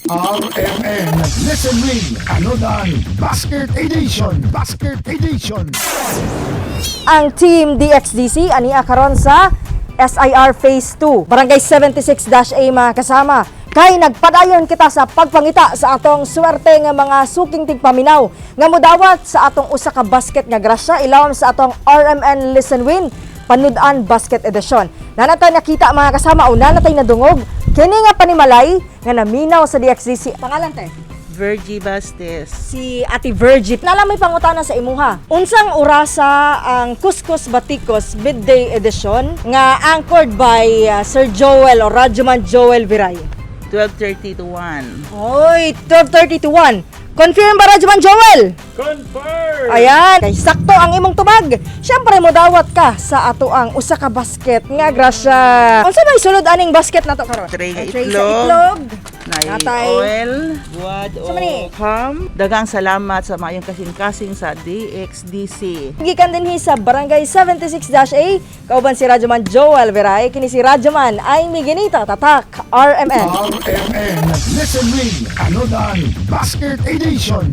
RMN Listen Win Anodan Basket Edition Ang Team DXDC ania karon sa SIR Phase 2 Barangay 76-A mga kasama kay nagpadayon kita sa pagpangita sa atong swerte nga mga suking tigpaminaw nga modawat sa atong usa ka basket nga grasya ilawom sa atong RMN Listen Win Panudan Basket Edition. Nanatay nakita mga kasama o nanatay nadungog kini nga panimalay nga naminaw sa DXDC. Pangalan te? Virgie Bastes. Si Ate Virgie. Nala may pangutana sa imuha. Unsang orasa ang Kuskus Batikos Midday Edition nga anchored by Sir Joel o Radyoman Joel Viray? 12:30 to 1. Oy, 12:30 to 1. Confirm ba Radyoman Joel? Confirm! Ayan, kay sakto ang imong tubag. Siyempre mo dawat ka sa ato ang usa ka basket nga grasya. Unsa may sulod aning basket nato karon? Tray nga Sa itlog. itlog. Nay Natay. oil, buwad o Sa mani? ham. Dagang salamat sa mayong kasing-kasing sa DXDC. Gikan dinhi sa Barangay 76-A, kauban si Radyoman Joel Viray, kini si Radyoman ay miginita tatak RMN. RMN Listen Win Anodan Basket Edition